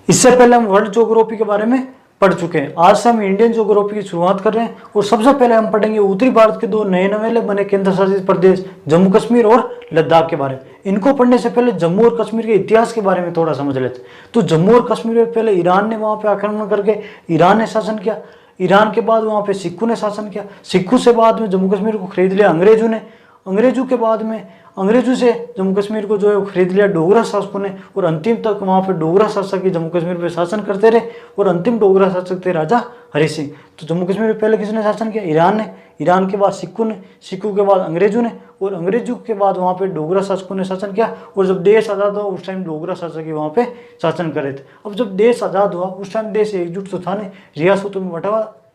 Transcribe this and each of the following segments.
इससे पहले हम वर्ल्ड ज्योग्राफी के बारे में पढ़ चुके हैं। आज से हम इंडियन ज्योग्राफी की शुरुआत कर रहे हैं और सबसे पहले हम पढ़ेंगे उत्तरी भारत के दो नए नवेले बने केंद्र शासित प्रदेश जम्मू कश्मीर और लद्दाख के बारे में। इनको पढ़ने से पहले जम्मू और कश्मीर के इतिहास के बारे में थोड़ा समझ लेते हैं। तो जम्मू और कश्मीर में पहले ईरान ने वहां पे आक्रमण करके ईरान ने शासन किया। ईरान के बाद वहां पे सिक्खों ने शासन किया। सिक्खों से बाद में जम्मू कश्मीर को खरीद लिया अंग्रेजों ने। अंग्रेजों के बाद में अंग्रेजों से जम्मू कश्मीर को जो है वो खरीद लिया डोगरा शासकों ने और अंतिम तक वहाँ पे डोगरा शासक ही जम्मू कश्मीर पे शासन करते रहे और अंतिम डोगरा शासक थे राजा हरि सिंह। तो जम्मू कश्मीर में पहले किसने शासन किया? ईरान ने। ईरान के बाद सिक्खों ने, सिक्खों के बाद अंग्रेजों ने और अंग्रेजों के बाद वहाँ पे डोगरा शासकों ने शासन किया। और जब देश आज़ाद हुआ उस टाइम डोगरा शासक ही वहाँ पे शासन कर रहे थे। अब जब देश आज़ाद हुआ उस टाइम देश एकजुट तो था नहीं, रियासतों में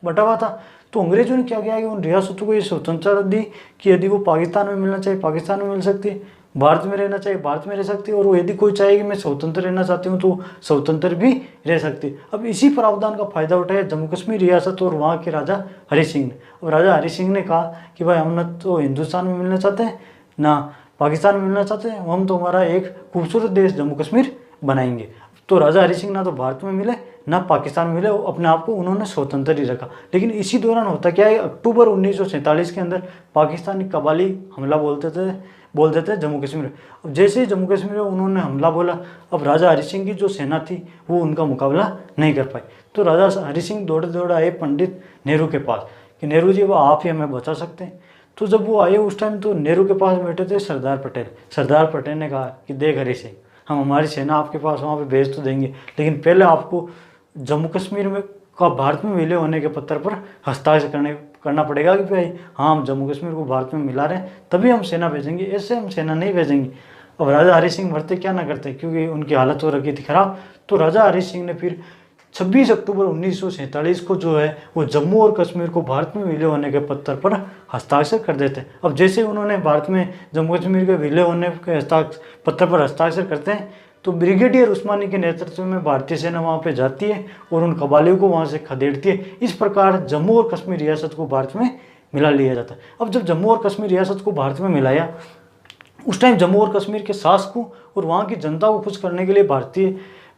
बटा हुआ था। तो अंग्रेजों ने क्या किया कि उन रियासतों को ये स्वतंत्रता दी कि यदि वो पाकिस्तान में मिलना चाहिए पाकिस्तान में मिल सकती है, भारत में रहना चाहिए भारत में रह सकती है, और वो यदि कोई चाहे कि मैं स्वतंत्र रहना चाहती हूँ तो स्वतंत्र भी रह सकती है। अब इसी प्रावधान का फायदा उठाया जम्मू कश्मीर रियासत और वहाँ के राजा हरि सिंह ने। और राजा हरि सिंह ने कहा कि भाई हम न तो हिंदुस्तान में मिलना चाहते हैं ना पाकिस्तान में मिलना चाहते हैं, हम तो हमारा एक खूबसूरत देश जम्मू कश्मीर बनाएंगे। तो राजा हरि सिंह ना तो भारत में मिले ना पाकिस्तान में मिले, अपने आप को उन्होंने स्वतंत्र ही रखा। लेकिन इसी दौरान होता क्या है, अक्टूबर 1947 के अंदर पाकिस्तानी कबाली हमला बोल देते जम्मू कश्मीर। अब जैसे ही जम्मू कश्मीर में उन्होंने हमला बोला, अब राजा हरि सिंह की जो सेना थी वो उनका मुकाबला नहीं कर पाई। तो राजा हरि सिंह दौड़े दौड़े आए पंडित नेहरू के पास कि नेहरू जी वो आप ही हमें बचा सकते हैं। तो जब वो आए उस टाइम तो नेहरू के पास बैठे थे सरदार पटेल। सरदार पटेल ने कहा कि देख हरि सिंह, हम हमारी सेना आपके पास वहाँ पे भेज तो देंगे, लेकिन पहले आपको जम्मू कश्मीर में का भारत में विलय होने के पत्र पर हस्ताक्षर करना पड़ेगा कि भाई हाँ हम जम्मू कश्मीर को भारत में मिला रहे हैं, तभी हम सेना भेजेंगे, ऐसे हम सेना नहीं भेजेंगे। अब राजा हरि सिंह मरते क्या ना करते, क्योंकि उनकी हालत हो रखी थी खराब। तो राजा हरि सिंह ने फिर 26 अक्टूबर 1947 को जो है वो जम्मू और कश्मीर को भारत में विलय होने के पत्र पर हस्ताक्षर कर देते हैं। अब जैसे उन्होंने भारत में जम्मू कश्मीर के विलय होने के पत्र पर हस्ताक्षर करते हैं तो ब्रिगेडियर उस्मानी के नेतृत्व में भारतीय सेना वहाँ पे जाती है और उन कबालियों को वहाँ से खदेड़ती है। इस प्रकार जम्मू और कश्मीर रियासत को भारत में मिला लिया जाता है। अब जब जम्मू और कश्मीर रियासत को भारत में मिलाया उस टाइम जम्मू और कश्मीर के शासकों और वहाँ की जनता को खुश करने के लिए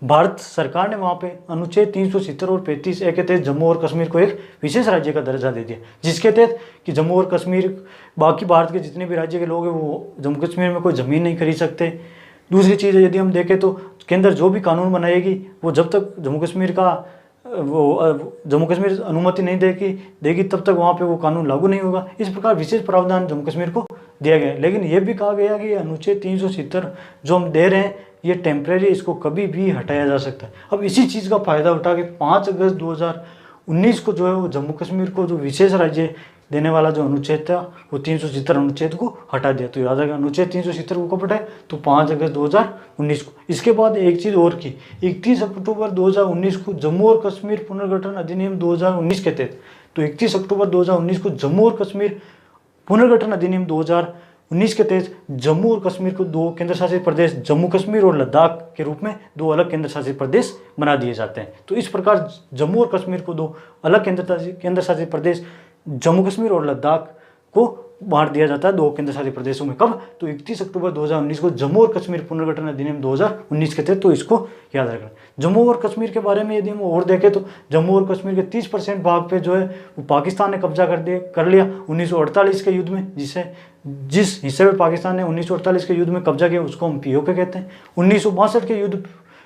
भारत सरकार ने वहाँ पे अनुच्छेद 370 और 35A के तहत जम्मू और कश्मीर को एक विशेष राज्य का दर्जा दे दिया, जिसके तहत कि जम्मू और कश्मीर बाकी भारत के जितने भी राज्य के लोग हैं वो जम्मू कश्मीर में कोई ज़मीन नहीं खरीद सकते। दूसरी चीज़ यदि हम देखें तो केंद्र जो भी कानून बनाएगी वो जब तक जम्मू कश्मीर अनुमति नहीं देगी तब तक वहाँ पे वो कानून लागू नहीं होगा। इस प्रकार विशेष प्रावधान जम्मू कश्मीर को दिया गया है। लेकिन ये भी कहा गया कि अनुच्छेद 370 जो हम दे रहे हैं ये टेम्परेरी, इसको कभी भी हटाया जा सकता है। अब इसी चीज़ का फायदा उठा के 5 अगस्त 2019 को जो है वो जम्मू कश्मीर को जो विशेष राज्य देने वाला जो अनुच्छेद था वो 370 अनुच्छेद को हटा दिया। तो याद रखना अनुच्छेद 370 को कब हटाया? तो 5 अगस्त 2019 को। इसके बाद एक चीज़ और की, 31 अक्टूबर 2019 को जम्मू और कश्मीर पुनर्गठन अधिनियम 2019 के तहत, तो 31 अक्टूबर 2019 को जम्मू और कश्मीर पुनर्गठन अधिनियम 2019 के तहत जम्मू और कश्मीर को दो केंद्र शासित प्रदेश जम्मू कश्मीर और लद्दाख के रूप में दो अलग केंद्र शासित प्रदेश बना दिए जाते हैं। तो इस प्रकार जम्मू और कश्मीर को दो अलग केंद्र शासित प्रदेश जम्मू कश्मीर और लद्दाख को बांट दिया जाता है दो केंद्र शासित प्रदेशों में। कब? तो 31 अक्टूबर 2019 को जम्मू और कश्मीर पुनर्गठन अधिनियम 2019 के तहत। तो इसको याद रखना। जम्मू और कश्मीर के बारे में यदि हम और देखें तो जम्मू और कश्मीर के 30% भाग पे जो है वो पाकिस्तान ने कब्जा कर लिया 1948 के युद्ध में, जिस हिस्से में पाकिस्तान ने 1948 के युद्ध में कब्जा किया उसको हम POK कहते हैं। 1962 के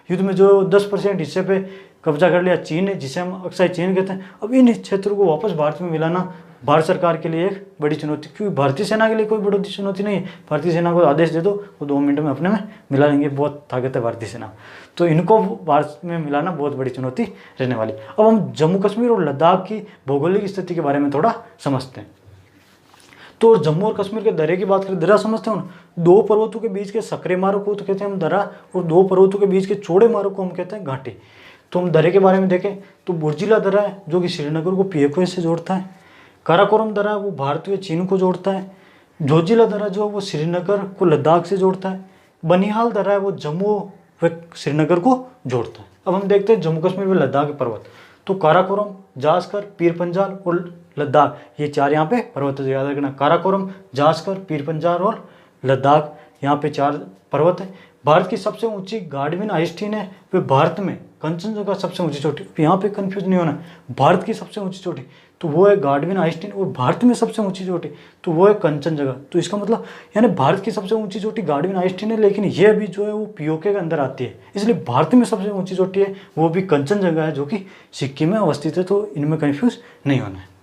युद्ध में जो 10% हिस्से पे कब्जा कर लिया चीन ने, जिसे हम अक्साई चीन कहते हैं। अब इन क्षेत्रों को वापस भारत में मिलाना भारत सरकार के लिए एक बड़ी चुनौती, क्योंकि भारतीय सेना के लिए कोई बड़ी चुनौती नहीं है। भारतीय सेना को आदेश दे दो वो 2 मिनट में अपने में मिला लेंगे, बहुत ताकत है भारतीय सेना। तो इनको भारत में मिलाना बहुत बड़ी चुनौती रहने वाली। अब हम जम्मू कश्मीर और लद्दाख की भौगोलिक स्थिति के बारे में थोड़ा समझते हैं। तो जम्मू और कश्मीर के दर्रे की बात करें, दर्रा समझते हो ना, 2 पर्वतों के बीच के सकरे मार्ग को तो कहते हैं हम दर्रा, और 2 पर्वतों के बीच के चौड़े मार्ग को हम कहते हैं घाटी। तो हम दर्रे के बारे में देखें तो बुर्जिला दर्रा है जो कि श्रीनगर को POK से जोड़ता है। काराकोरम दर्रा वो भारत व चीन को जोड़ता है। जोजिला दर्रा जो है वो श्रीनगर को लद्दाख से जोड़ता है। बनिहाल दर्रा है वो जम्मू व श्रीनगर को जोड़ता है। अब हम देखते हैं जम्मू कश्मीर व लद्दाख के पर्वत। तो काराकोरम, जास्कर, पीर पंजाल और लद्दाख, ये 4 यहाँ पे पर्वत याद रखना। काराकोरम, जास्कर, पीर पंजाल और लद्दाख, यहाँ पे 4 पर्वत है। भारत की सबसे ऊंची गार्डविन आइस्टीन है, वे भारत में कंचनजंगा सबसे ऊंची चोटी। यहाँ पे कंफ्यूज नहीं होना, भारत की सबसे ऊंची चोटी तो वो है गार्डविन आइस्टीन, और भारत में सबसे ऊंची चोटी तो वो है कंचनजंगा। तो इसका मतलब यानी भारत की सबसे ऊंची चोटी गार्डविन आइस्टीन है, लेकिन ये भी जो है वो पीओके के अंदर आती है, इसलिए भारत में सबसे ऊंची चोटी है वो भी कंचनजंगा है, जो कि सिक्किम में अवस्थित है। तो इनमें कन्फ्यूज नहीं होना है।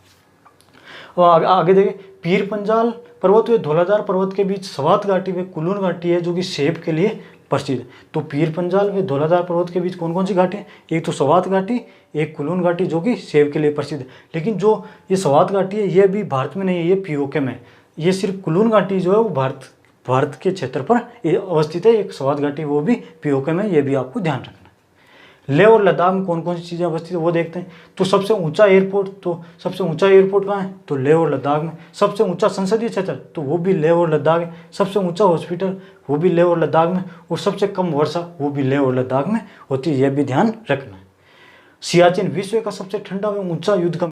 और आगे देखिए, पीर पंजाल पर्वत व धौलाधार पर्वत के बीच सवात घाटी व कुलून घाटी है, जो कि सेब के लिए प्रसिद्ध है। तो पीर पंजाल व धौलाधार पर्वत के बीच कौन कौन सी घाटी है? एक तो सवात घाटी, एक कुलून घाटी, जो कि सेब के लिए प्रसिद्ध है। लेकिन जो ये सवात घाटी है ये भी भारत में नहीं है, ये पीओके में है। ये सिर्फ कुलून घाटी जो है वो भारत के क्षेत्र पर अवस्थित है। एक सवात घाटी वो भी पीओके में, ये भी आपको ध्यान रखना है। लेह और लद्दाख में कौन कौन सी चीज़ें अवस्थित है वो देखते हैं। तो सबसे ऊंचा एयरपोर्ट, तो सबसे ऊंचा एयरपोर्ट कहाँ है? तो लेह और लद्दाख में। सबसे ऊंचा संसदीय क्षेत्र, तो वो भी लेह और लद्दाख है। सबसे ऊंचा हॉस्पिटल, वो भी लेह और लद्दाख में। और सबसे कम वर्षा, वो भी लेह और लद्दाख में होती है, यह भी ध्यान रखना है। सियाचिन विश्व का सबसे ठंडा एवं ऊंचा युद्ध का